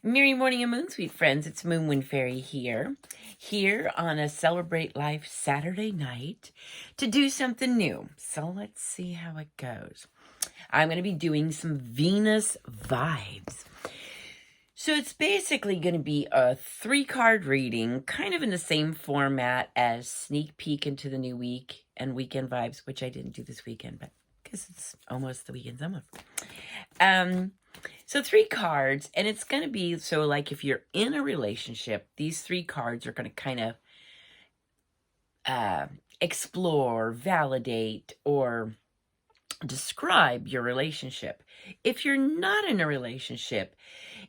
Merry morning and moon, sweet friends. It's Moonwind Fairy here on a Celebrate Life Saturday night to do something new. So let's see how it goes. I'm going to be doing some Venus vibes. So it's basically going to be a 3-card reading, kind of in the same format as Sneak Peek into the New Week and Weekend Vibes, which I didn't do this weekend, but because it's almost the weekend's almost. So 3 cards, and it's going to be, so like if you're in a relationship, these 3 cards are going to kind of explore, validate, or describe your relationship. If you're not in a relationship,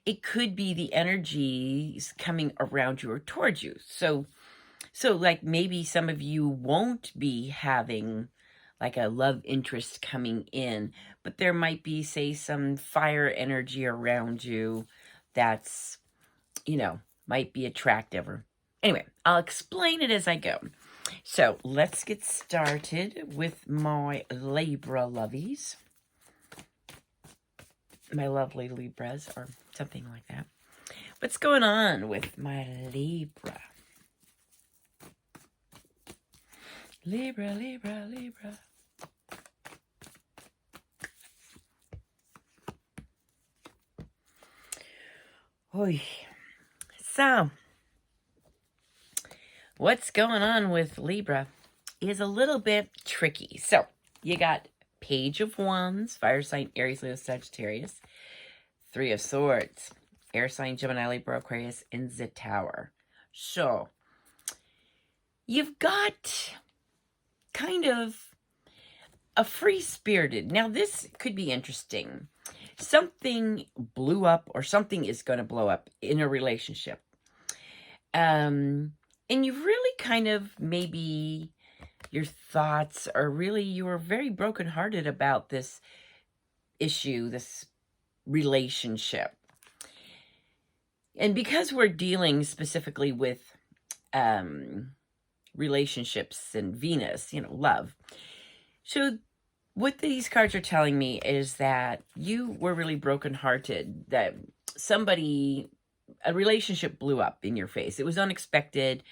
it could be the energies coming around you or towards you. So like maybe some of you won't be having like a love interest coming in, but there might be, say, some fire energy around you that's, might be attractive. Or anyway, I'll explain it as I go. So let's get started with my Libra lovies. My lovely Libras, or something like that. What's going on with my Libra? Libra, Libra, Libra. Oy. So, what's going on with Libra is a little bit tricky. So, you got Page of Wands, fire sign, Aries, Leo, Sagittarius. 3 of Swords, air sign, Gemini, Libra, Aquarius, and the Tower. So, you've got kind of a free-spirited. Now, this could be interesting. Something blew up, or something is going to blow up in a relationship. And you really kind of, maybe your thoughts are really, you are very brokenhearted about this issue, this relationship. And because we're dealing specifically with relationships and Venus, love. So what these cards are telling me is that you were really brokenhearted, that a relationship blew up in your face. It was unexpected,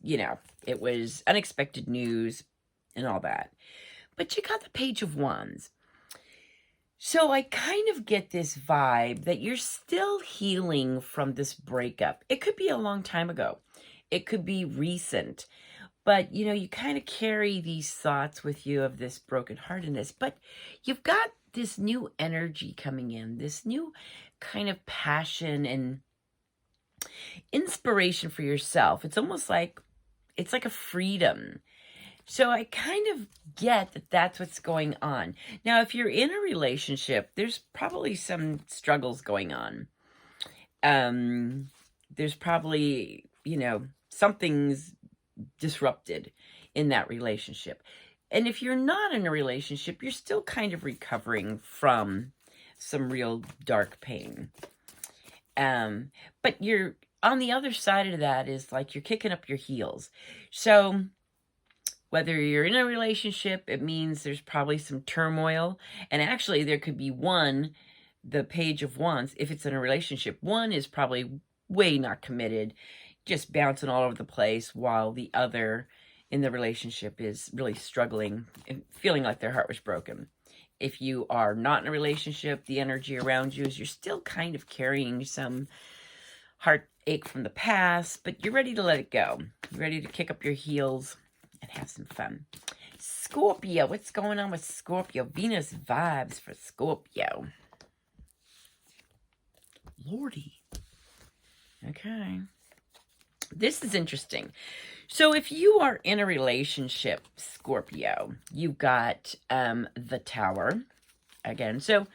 it was unexpected news and all that. But you got the Page of Wands. So I kind of get this vibe that you're still healing from this breakup. It could be a long time ago. It could be recent. But, you kind of carry these thoughts with you of this brokenheartedness. But you've got this new energy coming in, this new kind of passion and inspiration for yourself. It's almost like, it's like a freedom. So I kind of get that that's what's going on. Now, if you're in a relationship, there's probably some struggles going on. There's probably, something's disrupted in that relationship. And if you're not in a relationship, you're still kind of recovering from some real dark pain. But you're on the other side of that is like you're kicking up your heels. So whether you're in a relationship, it means there's probably some turmoil. And actually there could be the Page of Wands, if it's in a relationship, one is probably way not committed, just bouncing all over the place, while the other in the relationship is really struggling and feeling like their heart was broken. If you are not in a relationship, the energy around you is you're still kind of carrying some heartache from the past, but you're ready to let it go. You're ready to kick up your heels and have some fun. Scorpio, what's going on with Scorpio? Venus vibes for Scorpio. Lordy. Okay. This is interesting. So if you are in a relationship, Scorpio, you've got the Tower again. So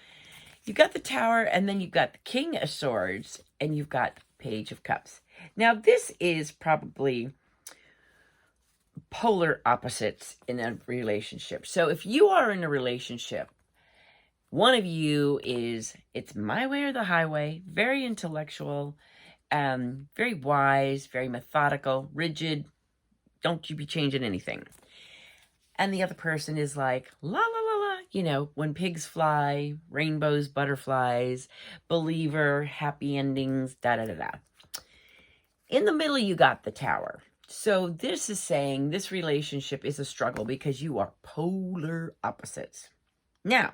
you've got the Tower, and then you've got the King of Swords, and you've got Page of Cups. Now, this is probably polar opposites in a relationship. So if you are in a relationship, one of you is, it's my way or the highway, very intellectual, very wise, very methodical, rigid, don't you be changing anything. And the other person is like, la, la, la, la, you know, when pigs fly, rainbows, butterflies, believer, happy endings, da-da-da-da. In the middle, you got the Tower. So this is saying this relationship is a struggle because you are polar opposites. Now,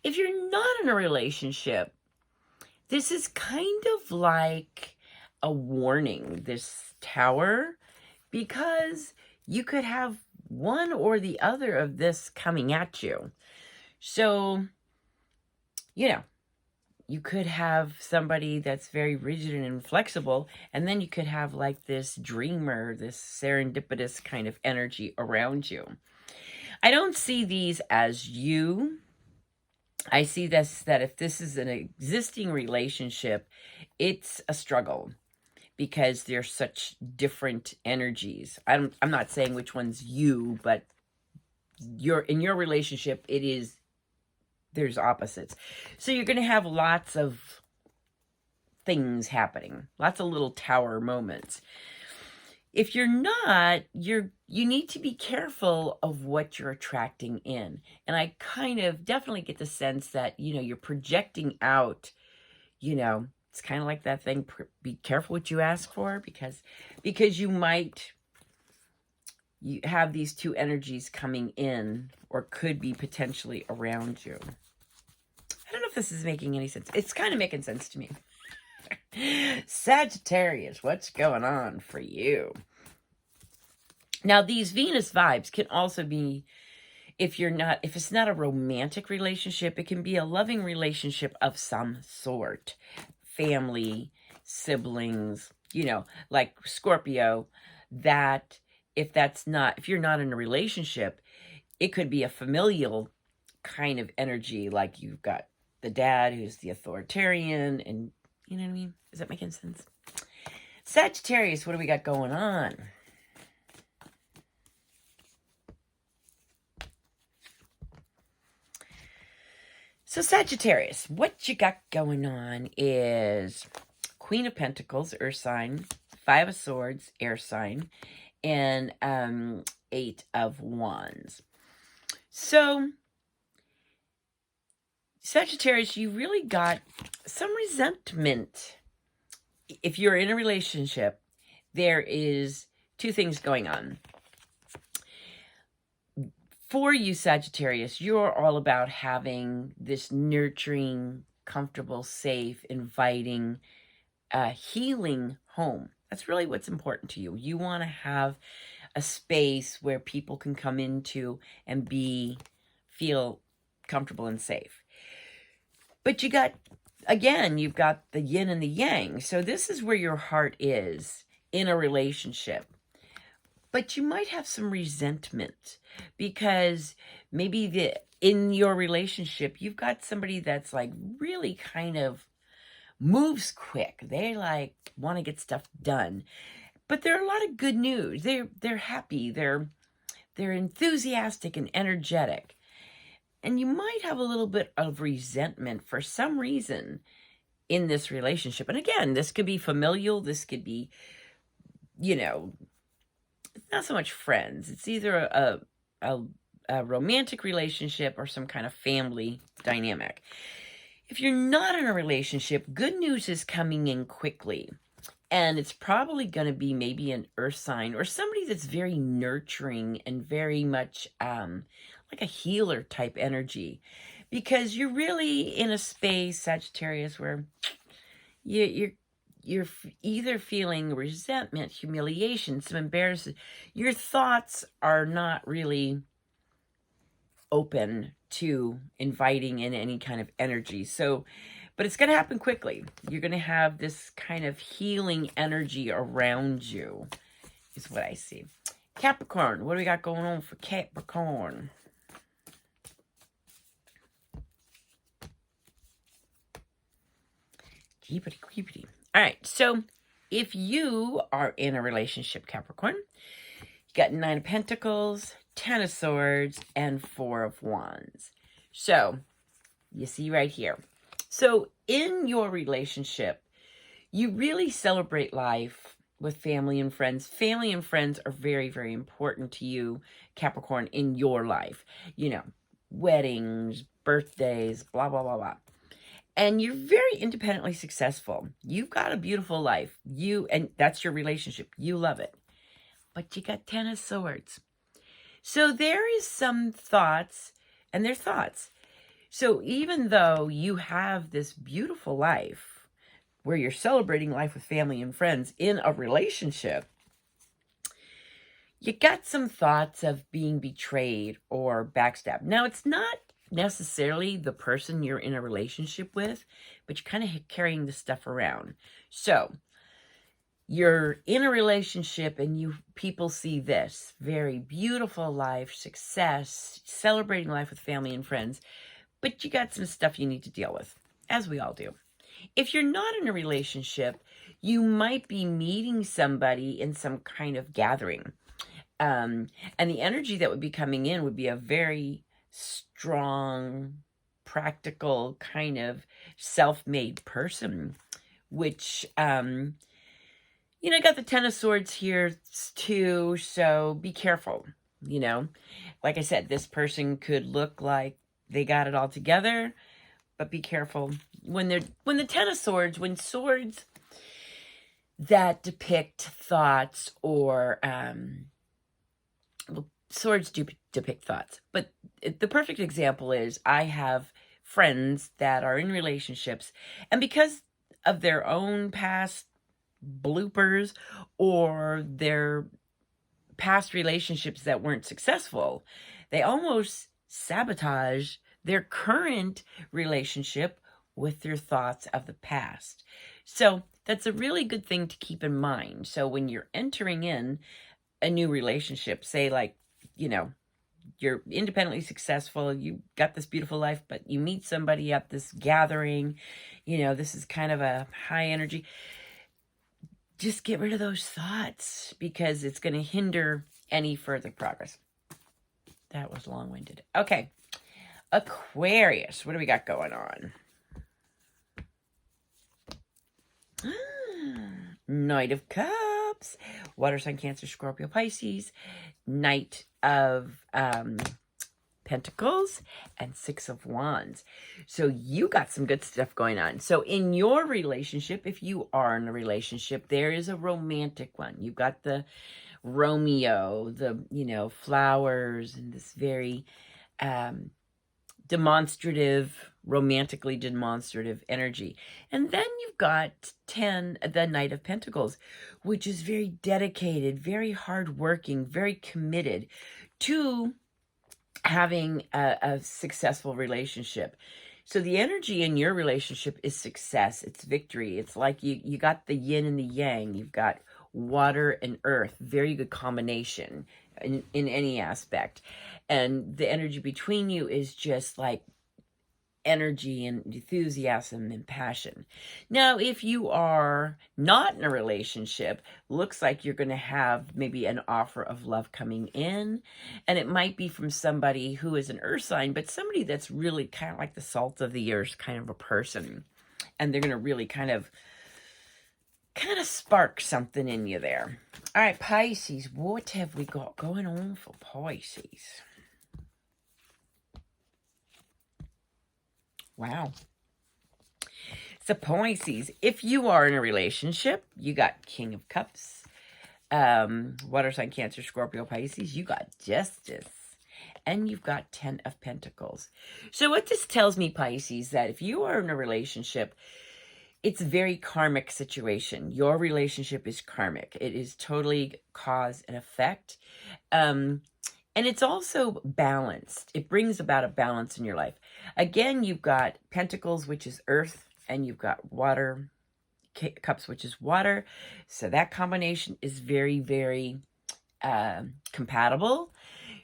if you're not in a relationship, this is kind of like a warning, this Tower, because you could have one or the other of this coming at you. So, you know, you could have somebody that's very rigid and inflexible, and then you could have like this dreamer, this serendipitous kind of energy around you. I don't see these as you. I see this, that if this is an existing relationship, it's a struggle because they're such different energies. I'm not saying which one's you, but in your relationship, there's opposites. So you're going to have lots of things happening, lots of little Tower moments. If you're not, you need to be careful of what you're attracting in. And I kind of definitely get the sense that, you know, you're projecting out, you know, it's kind of like that thing, be careful what you ask for, because you have these two energies coming in or could be potentially around you. I don't know if this is making any sense. It's kind of making sense to me. Sagittarius, what's going on for you? Now, these Venus vibes can also be, if it's not a romantic relationship, it can be a loving relationship of some sort. Family, siblings, you know, like Scorpio, that if you're not in a relationship, it could be a familial kind of energy, like you've got the dad who's the authoritarian, and you know what I mean? Is that making sense? Sagittarius, what do we got going on? So Sagittarius, what you got going on is Queen of Pentacles, Earth sign, Five of Swords, air sign, and Eight of Wands. So Sagittarius, you really got some resentment. If you're in a relationship, there is two things going on. For you, Sagittarius, you're all about having this nurturing, comfortable, safe, inviting, healing home. That's really what's important to you. You want to have a space where people can come into and feel comfortable and safe. But you've got the yin and the yang. So this is where your heart is in a relationship. But you might have some resentment because maybe in your relationship, you've got somebody that's like really kind of moves quick. They like want to get stuff done. But there are a lot of good news. They're happy. They're enthusiastic and energetic. And you might have a little bit of resentment for some reason in this relationship. And again, this could be familial. This could be, you know, not so much friends. It's either a romantic relationship or some kind of family dynamic. If you're not in a relationship, good news is coming in quickly. And it's probably going to be maybe an earth sign or somebody that's very nurturing and very much like a healer type energy. Because you're really in a space, Sagittarius, where you're either feeling resentment, humiliation, some embarrassment. Your thoughts are not really open to inviting in any kind of energy. So, but it's going to happen quickly. You're going to have this kind of healing energy around you, is what I see. Capricorn, what do we got going on for Capricorn? Jeepity creepity. All right, so if you are in a relationship, Capricorn, you got 9 of Pentacles, 10 of Swords, and 4 of Wands. So, you see right here. So, in your relationship, you really celebrate life with family and friends. Family and friends are very, very important to you, Capricorn, in your life. You know, weddings, birthdays, blah, blah, blah, blah. And you're very independently successful. You've got a beautiful life. And that's your relationship. You love it. But you got 10 of Swords. So there is some thoughts, and they're thoughts. So even though you have this beautiful life where you're celebrating life with family and friends in a relationship, you got some thoughts of being betrayed or backstabbed. Now, it's not necessarily the person you're in a relationship with, but you're kind of carrying this stuff around. So you're in a relationship and people see this very beautiful life, success, celebrating life with family and friends, but you got some stuff you need to deal with, as we all do. If you're not in a relationship, you might be meeting somebody in some kind of gathering. And the energy that would be coming in would be a very strong, practical, kind of self-made person, which, got the 10 of Swords here too, so be careful, Like I said, this person could look like they got it all together, but be careful. When the 10 of Swords, when swords that depict thoughts or, swords do depict thoughts, but the perfect example is I have friends that are in relationships, and because of their own past bloopers or their past relationships that weren't successful, they almost sabotage their current relationship with their thoughts of the past. So that's a really good thing to keep in mind. So when you're entering in a new relationship, say like, you're independently successful, you got this beautiful life, but you meet somebody at this gathering, this is kind of a high energy. Just get rid of those thoughts because it's going to hinder any further progress. That was long-winded. Okay. Aquarius, what do we got going on? Knight of Cups, water sign, Cancer, Scorpio, Pisces, Knight of Pentacles, and Six of Wands. So you got some good stuff going on. So in your relationship, if you are in a relationship, there is a romantic one. You've got the Romeo, the, flowers, and this very demonstrative, romantically demonstrative energy. And then you've got the Knight of Pentacles, which is very dedicated, very hardworking, very committed to having a successful relationship. So the energy in your relationship is success. It's victory. It's like you got the yin and the yang. You've got water and earth. Very good combination in any aspect. And the energy between you is just like energy and enthusiasm and passion. Now, if you are not in a relationship, looks like you're going to have maybe an offer of love coming in, and it might be from somebody who is an earth sign, but somebody that's really kind of like the salt of the earth kind of a person, and they're going to really kind of spark something in you there. All right, Pisces, what have we got going on for Pisces? Wow. So Pisces, if you are in a relationship, you got King of Cups, water sign, Cancer, Scorpio, Pisces, you got Justice, and you've got 10 of Pentacles. So what this tells me, Pisces, that if you are in a relationship, it's a very karmic situation. Your relationship is karmic. It is totally cause and effect. And it's also balanced. It brings about a balance in your life. Again, you've got Pentacles, which is earth, and you've got water, Cups, which is water. So that combination is very, very compatible.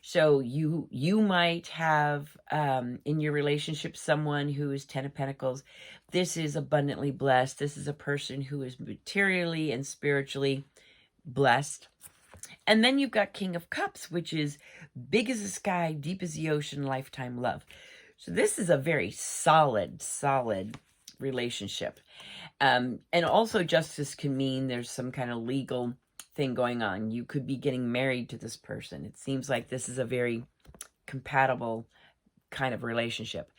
So you might have in your relationship someone who is 10 of Pentacles. This is abundantly blessed. This is a person who is materially and spiritually blessed. And then you've got King of Cups, which is big as the sky, deep as the ocean, lifetime love. So this is a very solid relationship. And also Justice can mean there's some kind of legal thing going on. You could be getting married to this person. It seems like this is a very compatible kind of relationship.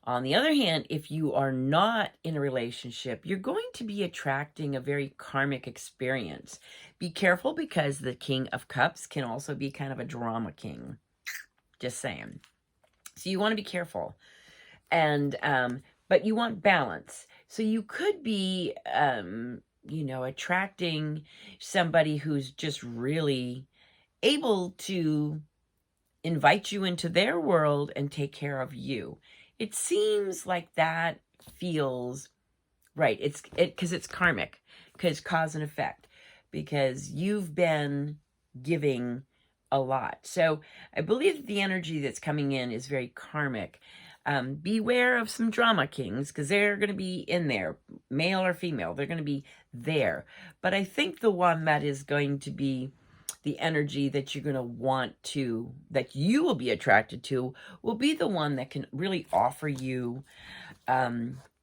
On the other hand, if you are not in a relationship, you're going to be attracting a very karmic experience. Be careful, because the King of Cups can also be kind of a drama king. Just saying. So you want to be careful. And, but you want balance. So you could be, you know, attracting somebody who's just really able to invite you into their world and take care of you. It seems like that feels right. Because it's karmic, because cause and effect, because you've been giving a lot. So I believe that the energy that's coming in is very karmic. Beware of some drama kings, because they're going to be in there, male or female. They're going to be there. But I think the one that is going to be the energy that you're going to want to, that you will be attracted to, will be the one that can really offer you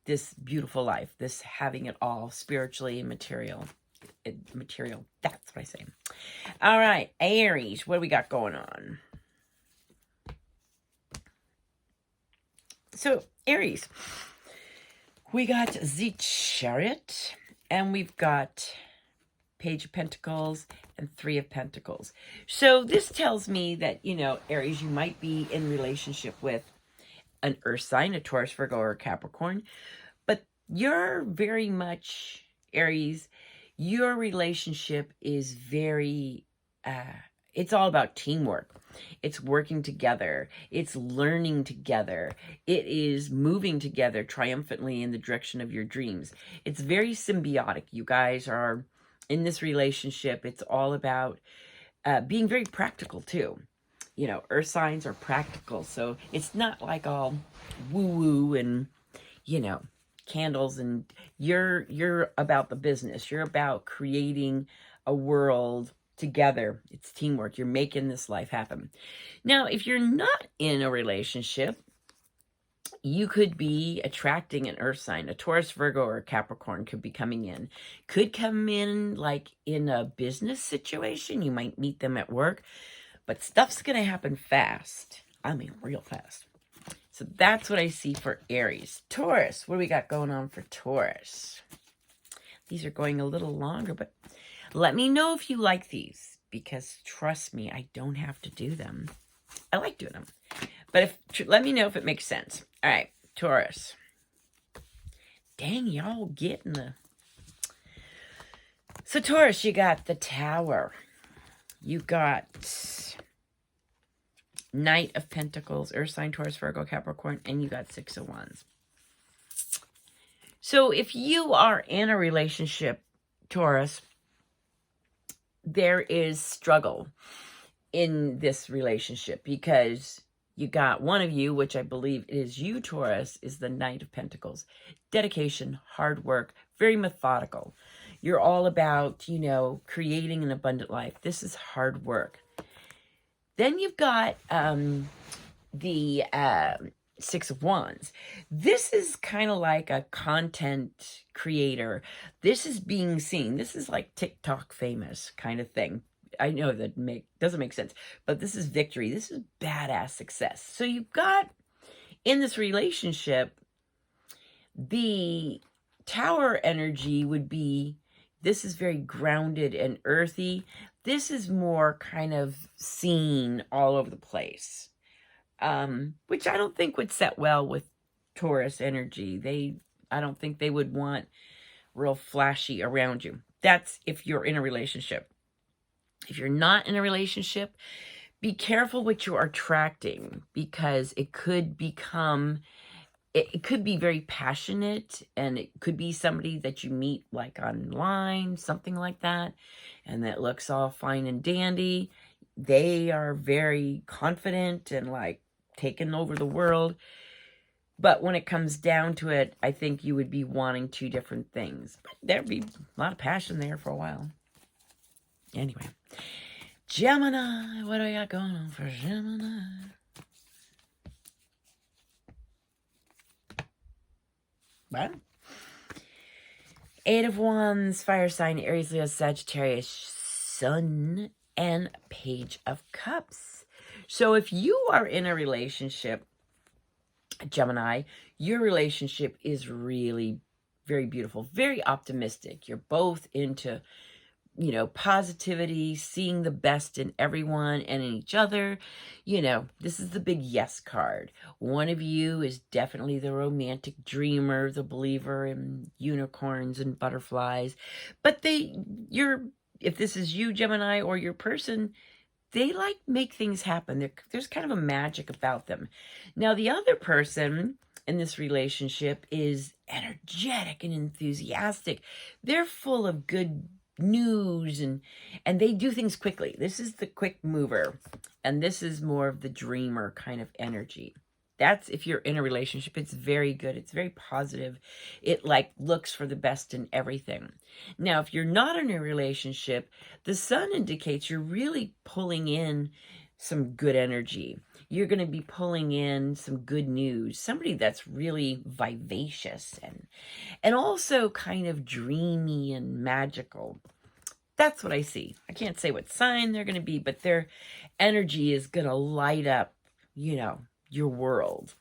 this beautiful life, this having it all, spiritually and material. That's what I say. All right, Aries, what do we got going on? So, Aries, we got the Chariot, and we've got Page of Pentacles and Three of Pentacles. So this tells me that, you know, Aries, you might be in relationship with an earth sign, a Taurus, Virgo, or Capricorn. But you're very much, Aries, your relationship is very, it's all about teamwork. It's working together. It's learning together. It is moving together triumphantly in the direction of your dreams. It's very symbiotic. You guys are in this relationship. It's all about being very practical too. You know, earth signs are practical. So it's not like all woo-woo and, you know, candles, and you're about the business. You're about creating a world together. It's teamwork. You're making this life happen. Now, if you're not in a relationship, you could be attracting an earth sign. A Taurus, Virgo, or a Capricorn could be coming in. Could come in like in a business situation. You might meet them at work. But stuff's going to happen fast. I mean, real fast. So that's what I see for Aries. Taurus, what do we got going on for Taurus? These are going a little longer, but let me know if you like these, because trust me, I don't have to do them. I like doing them. But let me know if it makes sense. All right, Taurus. Dang, y'all getting the... So Taurus, you got the Tower. You got Knight of Pentacles, Earth sign, Taurus, Virgo, Capricorn, and you got Six of Wands. So if you are in a relationship, Taurus, there is struggle in this relationship, because you got one of you, which I believe is you, Taurus, is the Knight of Pentacles. Dedication, hard work, very methodical. You're all about, you know, creating an abundant life. This is hard work. Then you've got the Six of Wands. This is kind of like a content creator. This is being seen. This is like TikTok famous kind of thing. I know that doesn't make sense, but this is victory. This is badass success. So you've got in this relationship, the Tower energy would be, this is very grounded and earthy. This is more kind of seen all over the place, which I don't think would set well with Taurus energy. I don't think they would want real flashy around you. That's if you're in a relationship. If you're not in a relationship, be careful what you are attracting, because it could become, it could be very passionate, and it could be somebody that you meet like online, something like that, and that looks all fine and dandy. They are very confident and like taking over the world. But when it comes down to it, I think you would be wanting two different things. But there'd be a lot of passion there for a while. Anyway, Gemini, what do I got going on for Gemini? What? Eight of Wands, fire sign, Aries, Leo, Sagittarius, Sun, and Page of Cups. So if you are in a relationship, Gemini, your relationship is really very beautiful, very optimistic. You're both into, positivity, seeing the best in everyone and in each other. This is the big yes card. One of you is definitely the romantic dreamer, the believer in unicorns and butterflies. But if this is you, Gemini, or your person, they make things happen. There's kind of a magic about them. Now, the other person in this relationship is energetic and enthusiastic. They're full of good news and they do things quickly. This is the quick mover, and this is more of the dreamer kind of energy. That's if you're in a relationship. It's very good. It's very positive. It looks for the best in everything. Now, if you're not in a relationship, the sun indicates you're really pulling in some good energy. You're going to be pulling in some good news. Somebody that's really vivacious and also kind of dreamy and magical. That's what I see. I can't say what sign they're going to be, but their energy is going to light up, your world.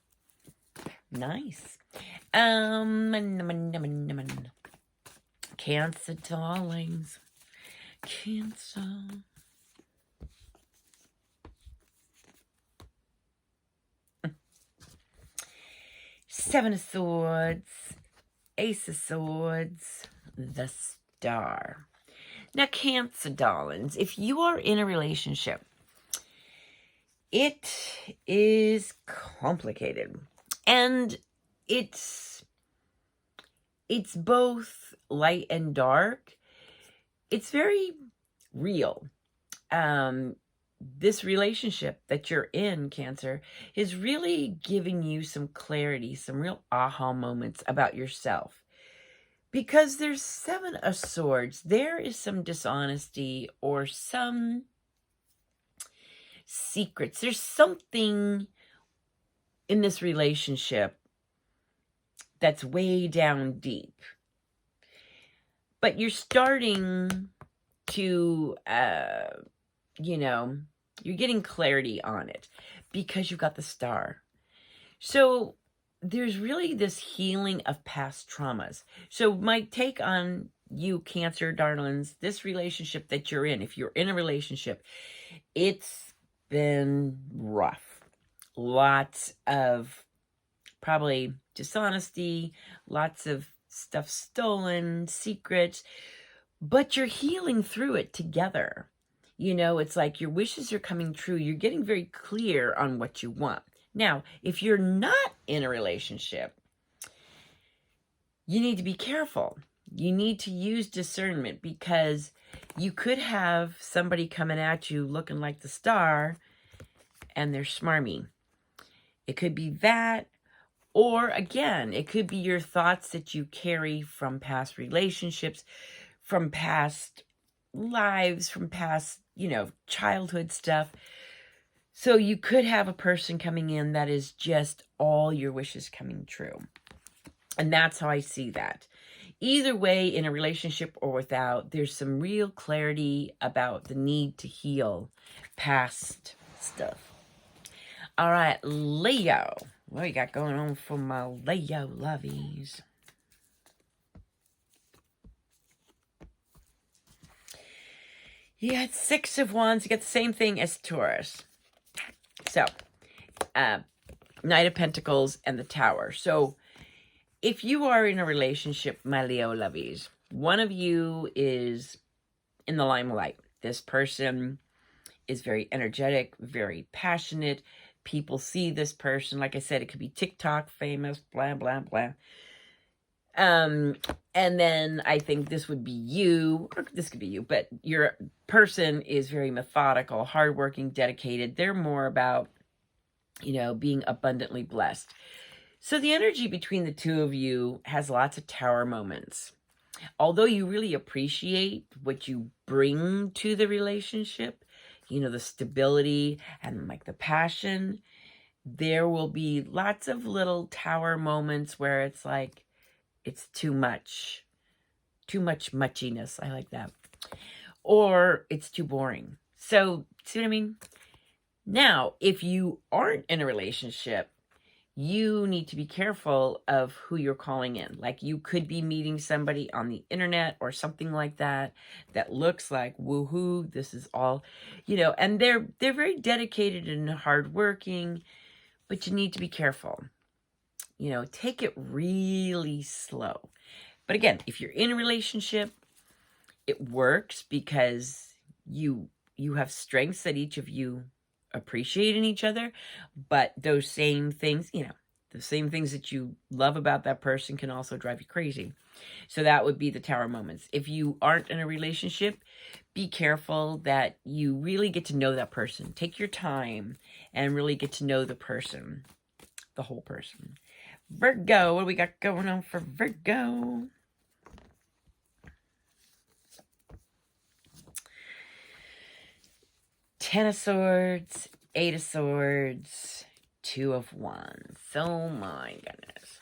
Nice. Cancer, darlings. Cancer. Seven of Swords. Ace of Swords. The Star. Now, Cancer, darlings, if you are in a relationship, it is complicated, and it's both light and dark. It's very real. This relationship that you're in, Cancer, is really giving you some clarity, some real aha moments about yourself. Because there's Seven of Swords, there is some dishonesty or some secrets. There's something in this relationship that's way down deep. But you're starting to, you're getting clarity on it because you've got the Star. So there's really this healing of past traumas. So my take on you, Cancer, darlings, this relationship that you're in, if you're in a relationship, it's been rough. Lots of probably dishonesty, lots of stuff stolen, secrets, but you're healing through it together. It's like your wishes are coming true. You're getting very clear on what you want. Now, if you're not in a relationship, you need to be careful. You need to use discernment, because you could have somebody coming at you looking like the Star and they're smarmy. It could be that, or again, it could be your thoughts that you carry from past relationships, from past lives, from past, childhood stuff. So you could have a person coming in that is just all your wishes coming true. And that's how I see that. Either way, in a relationship or without, there's some real clarity about the need to heal past stuff. All right, Leo. What you got going on for my Leo lovies? You got Six of Wands. You got the same thing as Taurus. So, Knight of Pentacles and the Tower. So, if you are in a relationship, my Leo lovies, one of you is in the limelight. This person is very energetic, very passionate. People see this person. Like I said, it could be TikTok famous, blah, blah, blah. And then I think this would be you, or this could be you, but your person is very methodical, hardworking, dedicated. They're more about, being abundantly blessed. So the energy between the two of you has lots of tower moments. Although you really appreciate what you bring to the relationship, the stability and the passion, there will be lots of little tower moments where it's like, it's too much muchiness. I like that. Or it's too boring. So, see what I mean? Now, if you aren't in a relationship, you need to be careful of who you're calling in. Like, you could be meeting somebody on the internet or something like that that looks like woohoo, this is all, you know, and they're very dedicated and hardworking, but you need to be careful. You know, take it really slow. But again, if you're in a relationship, it works because you have strengths that each of you appreciate in each other, but those same things, you know, the same things that you love about that person can also drive you crazy. So that would be the Tower moments. If you aren't in a relationship, be careful that you really get to know that person. Take your time and really get to know the person, the whole person. Virgo, what do we got going on for Virgo? Ten of Swords, Eight of Swords, Two of Wands. Oh my goodness.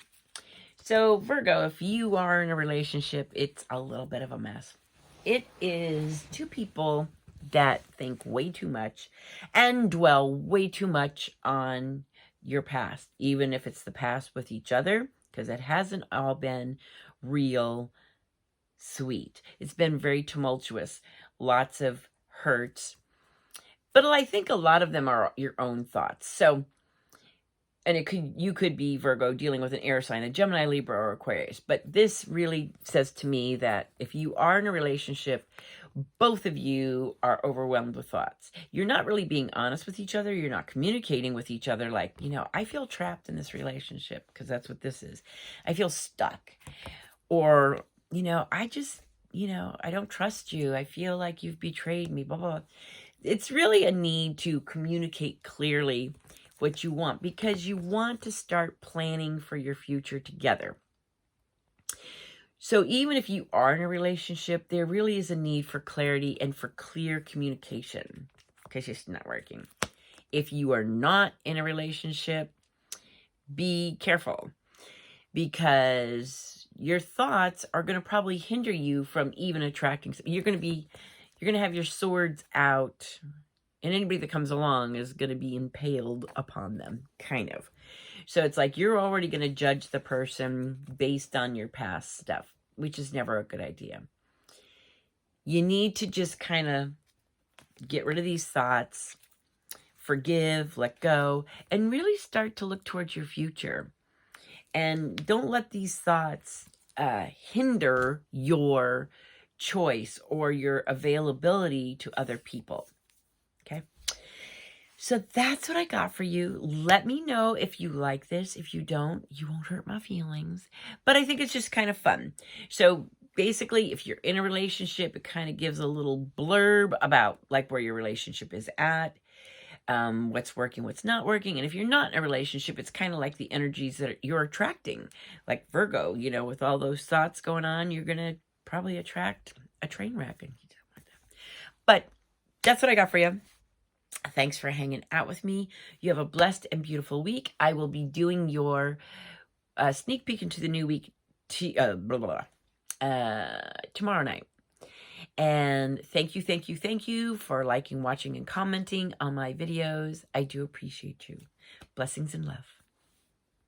So Virgo, if you are in a relationship, it's a little bit of a mess. It is two people that think way too much and dwell way too much on your past, even if it's the past with each other, because it hasn't all been real sweet. It's been very tumultuous, lots of hurts. But I think a lot of them are your own thoughts. So, and you could be Virgo dealing with an air sign, a Gemini, Libra, or Aquarius. But this really says to me that if you are in a relationship, both of you are overwhelmed with thoughts. You're not really being honest with each other. You're not communicating with each other like, you know, I feel trapped in this relationship, because that's what this is. I feel stuck. Or, you know, I just, you know, I don't trust you. I feel like you've betrayed me, blah, blah, blah. It's really a need to communicate clearly what you want, because you want to start planning for your future together. So even if you are in a relationship, there really is a need for clarity and for clear communication, because it's not working. If you are not in a relationship, be careful, because your thoughts are going to probably hinder you from even attracting. You're going to have your swords out, and anybody that comes along is going to be impaled upon them, kind of. So it's like you're already going to judge the person based on your past stuff, which is never a good idea. You need to just kind of get rid of these thoughts, forgive, let go, and really start to look towards your future. And don't let these thoughts hinder your choice or your availability to other people. Okay? So that's what I got for you. Let me know if you like this. If you don't, you won't hurt my feelings. But I think it's just kind of fun. So basically, if you're in a relationship, it kind of gives a little blurb about like where your relationship is at, what's working, what's not working. And if you're not in a relationship, it's kind of like the energies that you're attracting. Like Virgo, you know, with all those thoughts going on, you're going to probably attract a train wreck. But that's what I got for you. Thanks for hanging out with me. You have a blessed and beautiful week. I will be doing your sneak peek into the new week tomorrow night. And thank you for liking, watching, and commenting on my videos. I do appreciate you. Blessings and love.